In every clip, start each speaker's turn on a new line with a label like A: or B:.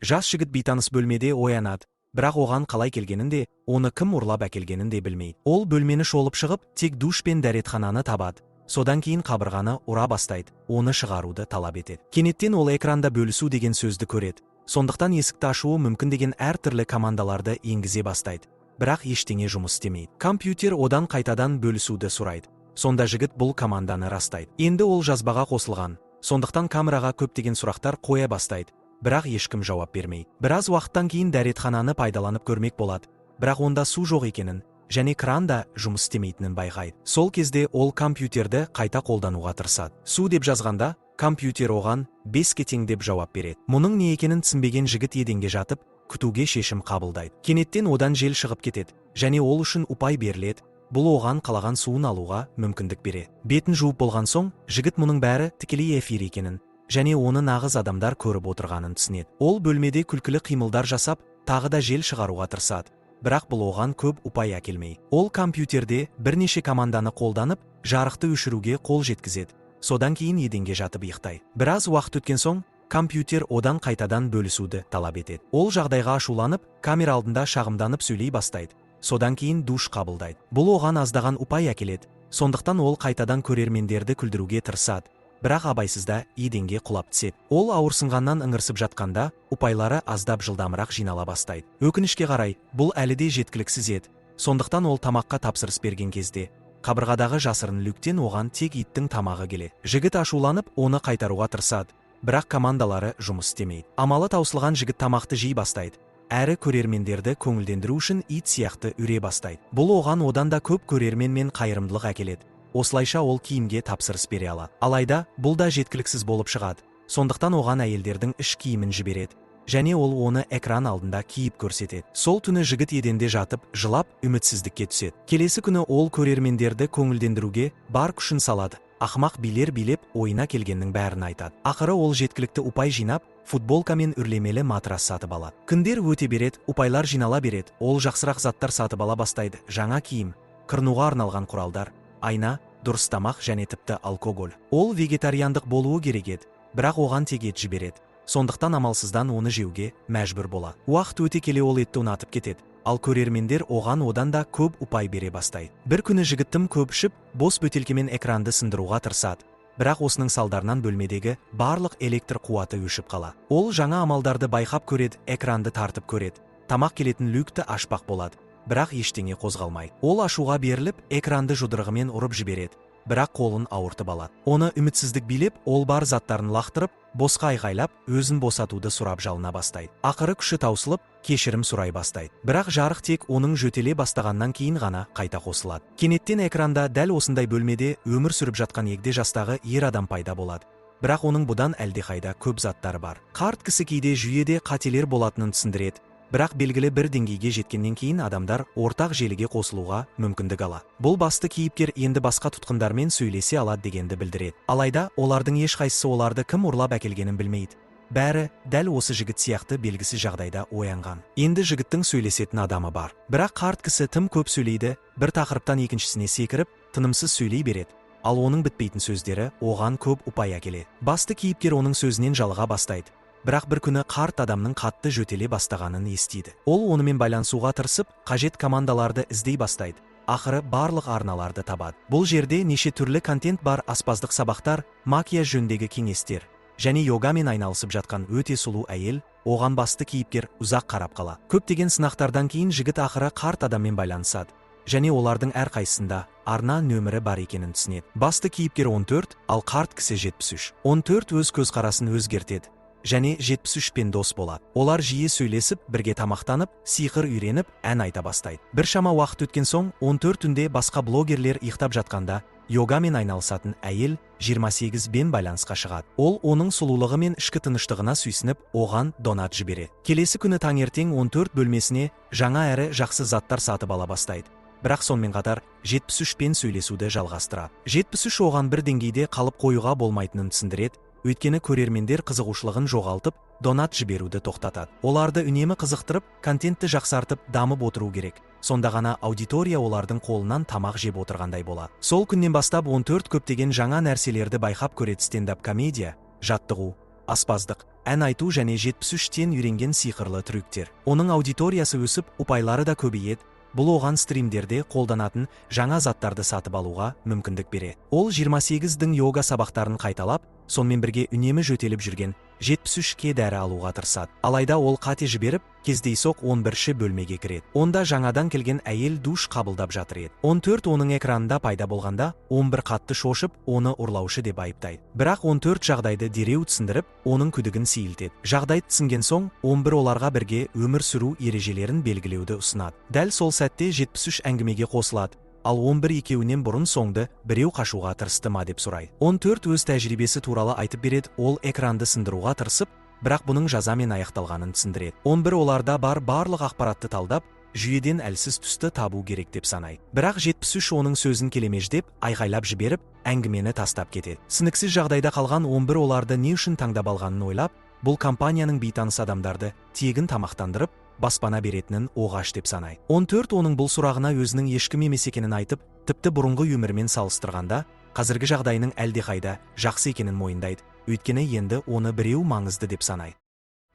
A: Жас жігіт бейтаныс бөлмеде оянады, бірақ оған қалай келгенін де, оны кім ұрлап әкелгенін де білмейді. Ол бөлмені шолып шығып, тек душ пен дәретхананы табады. Содан кейін қабырғаны ұра бастайды, оны шығаруды талап етеді. Кенеттен ол экранда бөлісу деген сөзді көреді. Сондықтан есікті ашуы мүмкін деген әртүрлі командаларды енгізе бастайды. Бірақ ештеңе жұмыс істемейді. Компьютер одан қайтадан бөлісуді сұрайды. Сонда жігіт бұл команданы растайды. Енді ол жазбаға қосылған. Сондықтан камераға көптеген сұрақтар қоя бастайды. Бірақ ешкім жауап бермейді. Біраз уақыттан кейін дәретхананы пайдаланып көрмек болады. Бірақ онда су жоқ екенін, және кран да жұмыс істемейтінін байқайды. Сол кезде ол компьютерді қайта қолдануға тырысады. Су деп жазғанда, компьютер оған 5-ке тең деп жауап береді. Мұның не екенін түсінбеген жігіт еденге жатып, күтуге шешім қабылдайды. Кенеттен одан жел шығып кетеді, және ол үшін ұпай беріледі. Бұл оған қалаған суын алуға мүмкіндік береді. Бетін жуып болған соң, жігіт мұның бәрі тікелей эфир екенін, және оны нағыз адамдар көріп отырғанын түсінеді. Ол бөлмеде күлкілі қимылдар жасап, тағы да жел шығаруға тырысады. Бірақ бұл оған көп ұпай әкелмейді. Ол компьютерде бірнеше команданы қолданып, жарықты өшіруге қол жеткізеді. Содан кейін еденге жатып ұйықтайды. Біраз уақыт өткен соң, компьютер одан қайтадан бөлісуді талап етеді. Ол жағдайға ашуланып, камера алдында шағымданып сөйлей бастайды. Содан кейін душ қабылдайды. Бұл оған аздаған ұпай әкеледі. Сондықтан ол қайтадан көрермендерді күлдіруге тырысады. Бірақ абайсызда еденге құлап түседі. Ол ауырсынғаннан ыңырсып жатқанда, ұпайлары аздап жылдамырақ жинала бастайды. Өкінішке қарай, бұл әлі де жеткіліксіз еді. Сондықтан ол тамаққа тапсырыс берген кезде, қабырғадағы жасырын люктен оған тек иттің тамағы келеді. Жігіт ашуланып, оны қайтаруға тырысады. Бірақ командалары жұмыс істемейді. Амалы таусылған жігіт тамақты жей бастайды. Әрі көрермендерді көңілдендіру үшін ит сияқты үре бастайды. Бұл оған одан да көп көрермен мен қайырымдылық әкеледі. Осылайша ол киімге тапсырыс бере алады. Алайда, бұл да жеткіліксіз болып шығады. Сондықтан оған әйелдердің іш киімін жібереді. Және ол оны экран алдында киіп көрсетеді. Сол түні жігіт еденде жатып, жылап, үмітсіздікке түседі. Келесі күні ол көрермендерді көңілдендіруге бар күшін салады. Ақымақ билер билеп, ойына келгеннің бәрін айтады. Ақыры ол жеткілікті ұпай жинап, футболка мен үрлемелі матрас сатып алады. Күндер өте береді, ұпайлар жинала береді. Ол жақсырақ заттар сатып ала бастайды. Жаңа киім, қырынуға арналған құралдар, айна, дұрыс тамақ және тіпті алкоголь. Ол вегетариандық болуы керек еді, бірақ оған тек ет жібереді. Сондықтан амалсыздан оны жеуге мәжбүр болады. Уақыт өте келе ол етті ұнатып кетеді. Ал көрермендер оған одан да көп ұпай бере бастайды. Бір күні жігіт тым көп ішіп, бос бөтелкемен экранды сындыруға тырысады. Бірақ осының салдарынан бөлмедегі барлық электр қуаты өшіп қала. Ол жаңа амалдарды байқап көреді, экранды тартып көреді. Тамақ келетін люкті ашпақ болады. Бірақ ештеңе қозғалмайды. Ол ашуға беріліп, экранды жұдырығымен ұрып жібереді. Бірақ қолын ауыртып алады. Оны үмітсіздік билеп, ол бар заттарын лақтырып, босқа айғайлап, өзін босатуды сұрап жалына бастайды. Ақыры күші таусылып, кешірім сұрай бастайды. Бірақ жарық тек оның жөтеле бастағаннан кейін ғана қайта қосылады. Кенеттен экранда дәл осындай бөлмеде өмір сүріп жатқан егде жастағы ер адам пайда болады. Бірақ оның бұдан әлдеқайда көп заттары бар. Қарт кісі кейде жүйеде қателер болатынын түсіндіреді. Бірақ белгілі бір деңгейге жеткеннен кейін адамдар ортақ желіге қосылуға мүмкіндік алады. Бұл басты кейіпкер енді басқа тұтқындармен сөйлесе алады дегенді білдіреді. Алайда, олардың ешқайсысы оларды кім ұрлап әкелгенін білмейді. Бәрі дәл осы жігіт сияқты белгісіз жағдайда оянған. Енді жігіттің сөйлесетін адамы бар. Бірақ қарт кісі тым көп сөйлейді, бір тақырыптан екіншісіне секіріп, тынымсыз сөйлей береді. Ал оның бітпейтін сөздері оған көп ұпай әкеледі. Басты кейіпкер оның сөзінен жалыға бастайды. Бірақ бір күні қарт адамның қатты жөтеле бастағанын естиді. Ол онымен байланысуға тырысып, қажет командаларды іздей бастайды. Ақыры барлық арналарды табады. Бұл жерде неше түрлі контент бар: аспаздық сабақтар, макияж жөніндегі кеңестер, және йогамен айналысып жатқан өте сұлу әйел. Оған басты кейіпкер ұзақ қарап қала. Көптеген сынақтардан кейін жігіт ақыры қарт адаммен байланысады. Және олардың әрқайсысында арна нөмірі бар екенін түсінеді. Басты кейіпкер 14, ал қарт кісі 73. 14 өз көзқарасын өзгертеді. Және 73 пен дос болады. Олар жиі сөйлесіп, бірге тамақтанып, сиқыр үйреніп, ән айта бастайды. Біршама уақыт өткен соң, 14 түнде басқа блогерлер ұйықтап жатқанда, йогамен айналысатын әйел 28 бен байланысқа шығады. Ол оның сұлулығы мен ішкі тыныштығына сүйсініп, оған донат жібереді. Келесі күні таңертең 14 бөлмесіне жаңа әрі жақсы заттар сатып ала бастайды. Бірақ сонымен қатар 73 пен сөйлесуді жалғастырады. 73 оған бір деңгейде қалып қоюға болмайтынын түсіндіреді. Өйткені көрермендер қызығушылығын жоғалтып, донат жіберуді тоқтатады. Оларды үнемі қызықтырып, контентті жақсартып, дамып отыру керек. Сонда ғана аудитория олардың қолынан тамақ жеп отырғандай болады. Сол күннен бастап 14 көптеген жаңа нәрселерді байқап көреді: стендап комедия, жаттығу, аспаздық, ән айту және 73-тен үйренген сиқырлы трюктер. Оның аудиториясы өсіп, ұпайлары да көбейеді. Бұл оған стримдерде қолданатын жаңа заттарды сатып алуға мүмкіндік береді. Ол 28-дің йога сабақтарын қайталап, сонымен бірге үнемі жөтеліп жүрген 73-ке дәрі алуға тырысады. Алайда ол қате жіберіп, кездейсоқ 11-ші бөлмеге кіреді. Онда жаңадан келген әйел душ қабылдап жатыр еді. 14 оның экранында пайда болғанда, 11 қатты шошып, оны ұрлаушы деп айыптайды. Бірақ 14 жағдайды дереу түсіндіріп, оның күдігін сейілтеді. Жағдайды түсінген соң, 11 оларға бірге өмір сүру ережелерін белгілеуді ұсынады. Дәл сол сәтте 73 әңгімеге қосылады. Ал 11 екеуінен бұрын соңды біреу қашуға тырысты ма деп сұрайды. 14 өз тәжірибесі туралы айтып береді, ол экранды сындыруға тырысып, бірақ бұның жазамен аяқталғанын түсіндіреді. 11 оларда барлық ақпаратты талдап, жүйеден әлсіз түсті табу керек деп санайды. Бірақ 73 оның сөзін келемеждеп, айғайлап жіберіп, әңгімені тастап кетеді. Сініксіз жағдайда қалған 11 оларды не үшін таңдап алғанын ойлап, бұл компанияның бейтаныс адамдарды тегін тамақтандырып, баспана беретінін оғаш деп санайды. 14 оның бұл сұрағына өзінің ешкім емес екенін айтып, тіпті бұрынғы өмірмен салыстырғанда, қазіргі жағдайының әлдеқайда жақсы екенін мойындайды, өйткені енді оны біреу маңызды деп санайды.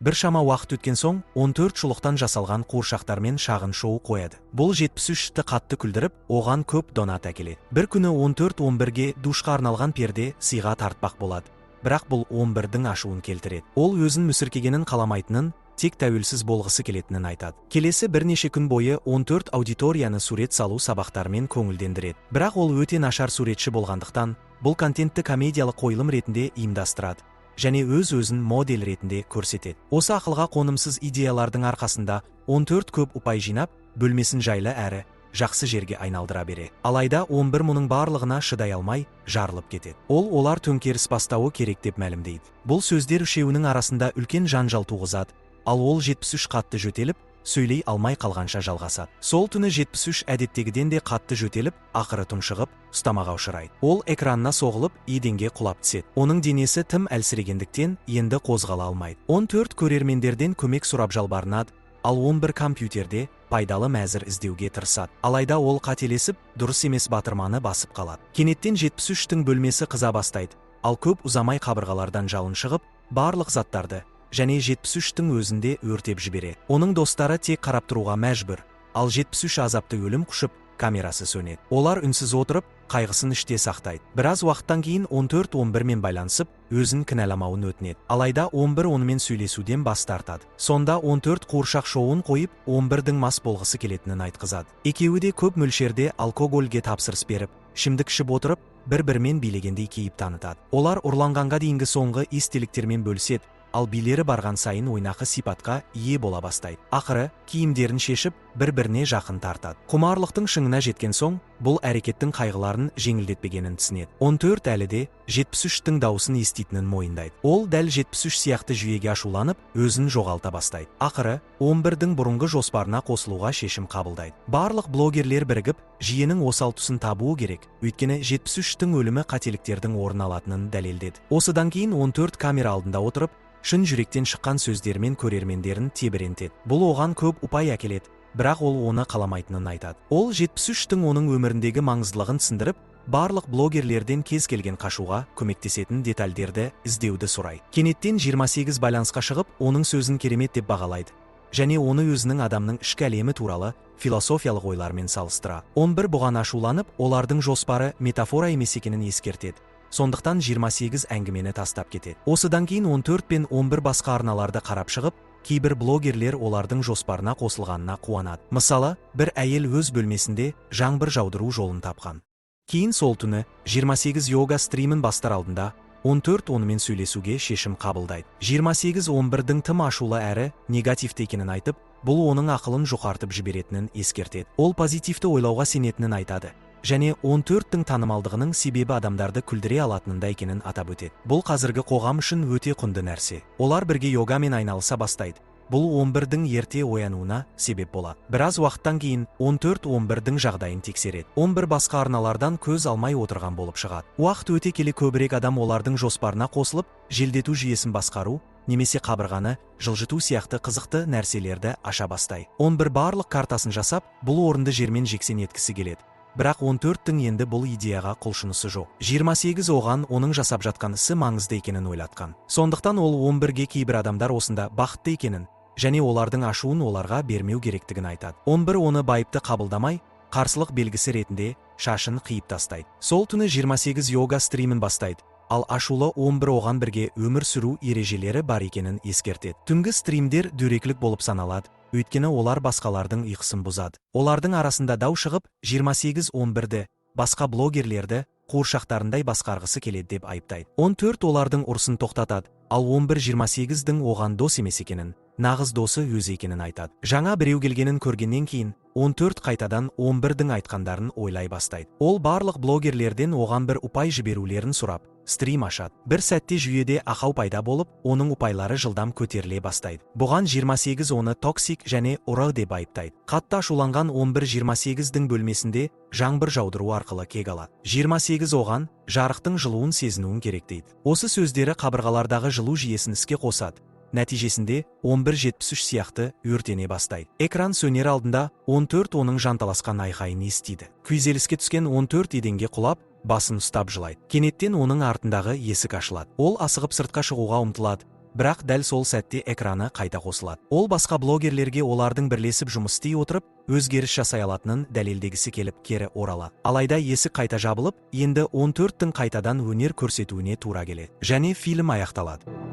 A: Біршама уақыт өткен соң, 14 шұлықтан жасалған қуыршақтармен шағын шоу қояды. Бұл 73-ті қатты күлдіріп, оған көп донат әкеледі. Бір күні 14 11-ге душқа арналған перде сыйға тартпақ болады. Бірақ бұл 11-дің ашуын келтіреді. Ол өзін мүсіркегенін қаламайтынын, тек тәуелсіз болғысы келетінін айтады. Келесі бірнеше күн бойы 14 аудиторияны сурет салу сабақтарымен көңілдендіреді. Бірақ ол өте нашар суретші болғандықтан, бұл контентті комедиялық қойылым ретінде ұйымдастырады және өз-өзін модель ретінде көрсетеді. Осы ақылға қонымсыз идеялардың арқасында 14 көп ұпай жинап, бөлмесін жайлы әрі жақсы жерге айналдыра береді. Алайда 11 мұның барлығына шыдай алмай, жарылып кетеді. Олар төңкеріс бастауы керек деп мәлімдейді. Бұл сөздер үшеуінің арасында үлкен жанжал туғызады, ал ол 73 қатты жөтеліп, сөйлей алмай қалғанша жалғасады. Сол түні 73 әдеттегіден де қатты жөтеліп, ақыры тұншығып, ұстамаға ұшырайды. Ол экранына соғылып, еденге құлап түседі. Оның денесі тым әлсірегендіктен енді қозғала алмайды. 14 көрермендерден көмек сұрап жалбарынады, ал 11 компьютерде пайдалы мәзір іздеуге тырысады. Алайда ол қателесіп, дұрыс емес батырманы басып қалады. Кенеттен 73-тің бөлмесі қыза бастайды, ал көп ұзамай қабырғалардан жалын шығып, барлық заттарды және 73-тің өзінде өртеп жібереді. Оның достары тек қарап тұруға мәжбүр, ал 73 азапты өлім құшып, камерасы сөнеді. Олар үнсіз отырып, қайғысын іште сақтайды. Біраз уақыттан кейін 14 11-мен байланысып, өзін кінәламауын өтінеді. Алайда 11 онымен сөйлесуден бас тартады. Сонда 14 қуыршақ шоуын қойып, 11-дің мас болғысы келетінін айтқызады. Екеуі де көп мөлшерде алкогольге тапсырыс беріп, ішімдік ішіп отырып, бір-бірімен билегендей кейіп танытады. Олар ұрланғанға дейінгі соңғы естеліктермен бөліседі, ал билері барған сайын ойнақы сипатқа ие бола бастайды. Ақыры, киімдерін шешіп, бір-біріне жақын тартады. Құмарлықтың шыңына жеткен соң, бұл әрекеттің қайғыларын жеңілдетпегенін түсінеді. 14 әлі де 73-тің дауысын еститінін мойындайды. Ол дәл 73 сияқты жүйеге ашуланып, өзін жоғалта бастайды. Ақыры, 11-дің бұрынғы жоспарына қосылуға шешім қабылдайды. Барлық блогерлер бірігіп, жүйенің осал тұсын табуы керек, өйткені 73-тің өлімі қателіктердің орын алатынын дәлелдеді. Осыдан кейін 14 камера алдында отырып, шын жүректен шыққан сөздермен көрермендерін тебірентеді. Бұл оған көп ұпай әкеледі, бірақ ол оны қаламайтынын айтады. Ол 73-тің оның өміріндегі маңыздылығын түсіндіріп, барлық блогерлерден кез келген қашуға көмектесетін детальдерді іздеуді сұрайды. Кенеттен 28 байланысқа шығып, оның сөзін керемет деп бағалайды және оны өзінің адамның ішкі әлемі туралы философиялық ойлармен салыстыра. 11 бұған ашуланып, олардың жоспары метафора емес екенін ескертеді. Сондықтан 28 әңгімені тастап кетеді. Осыдан кейін 14 пен 11 басқа арналарды қарап шығып, кейбір блогерлер олардың жоспарына қосылғанына қуанады. Мысалы, бір әйел өз бөлмесінде жаңбыр жаудыру жолын тапқан. Кейін сол түні 28 йога стримін бастар алдында 14 онымен сөйлесуге шешім қабылдайды. 28 11-дің тым ашулы әрі негативті екенін айтып, бұл оның ақылын жұқартып жіберетінін ескертеді. Ол позитивті ойлауға сенетінін айтады және 14-тің танымалдығының себебі адамдарды күлдіре алатынында екенін атап өтеді. Бұл қазіргі қоғам үшін өте құнды нәрсе. Олар бірге йогамен айналыса бастайды. Бұл 11-дің ерте оянуына себеп болады. Біраз уақыттан кейін 14 11-дің жағдайын тексереді. 11 басқа арналардан көз алмай отырған болып шығады. Уақыт өте келе көбірек адам олардың жоспарына қосылып, желдету жүйесін басқару, немесе қабырғаны жылжыту сияқты қызықты нәрселерді аша бастайды. 11 барлық картасын жасап, бұл орынды жермен жексен еткісі келеді. бірақ 14-тің енді бұл идеяға құлшынысы жоқ. 28 оған оның жасап жатқан ісі маңызды екенін ойлатқан. Сондықтан ол 11-ге кейбір адамдар осында бақытты екенін, және олардың ашуын оларға бермеу керектігін айтады. 11 оны байыпты қабылдамай, қарсылық белгісі ретінде шашын қиып тастайды. Сол түні 28 йога стримін бастайды. Ал ашулы 11 оған бірге өмір сүру ережелері бар екенін ескертеді. Түнгі стримдер дөрекілік болып саналады, өйткені олар басқалардың ұйқысын бұзады. Олардың арасында дау шығып, 28-11-ді басқа блогерлерді қуыршақтарындай басқарғысы келеді деп айыптайды. 14 олардың ұрысын тоқтатады, ал 11-28-дің оған дос емес екенін, нағыз досы өзі екенін айтады. Жаңа біреу келгенін көргеннен кейін 14 қайтадан 11-дің айтқандарын ойлай бастайды. Ол барлық блогерлерден оған бір ұпай жіберулерін сұрап, стрим ашады. Бір сәтте жүйеде ақау пайда болып, оның ұпайлары жылдам көтеріле бастайды. Бұған 28 оны токсик және ұры деп айыптайды. Қатты ашуланған 11-28-дің бөлмесінде жаңбыр жаудыру арқылы кек алады. 28 оған жарықтың жылуын сезінуін керек дейді. Осы сөздері қабырғалардағы жылу жүйесін іске қосады. Нәтижесінде 11-73 сияқты өртене бастайды. Экран сөнер алдында 14 оның жанталасқан айқайын естиді. Күйзеліске түскен 14 еденге құлап, басын ұстап жылайды. Кенеттен оның артындағы есік ашылады. Ол асығып сыртқа шығуға ұмтылады, бірақ дәл сол сәтте экраны қайта қосылады. Ол басқа блогерлерге олардың бірлесіп жұмыс істей отырып, өзгеріс жасай алатынын дәлелдегісі келіп кері оралады. Алайда есік қайта жабылып, енді 14-тің қайтадан өнер көрсетуіне тура келеді. Және фильм аяқталады.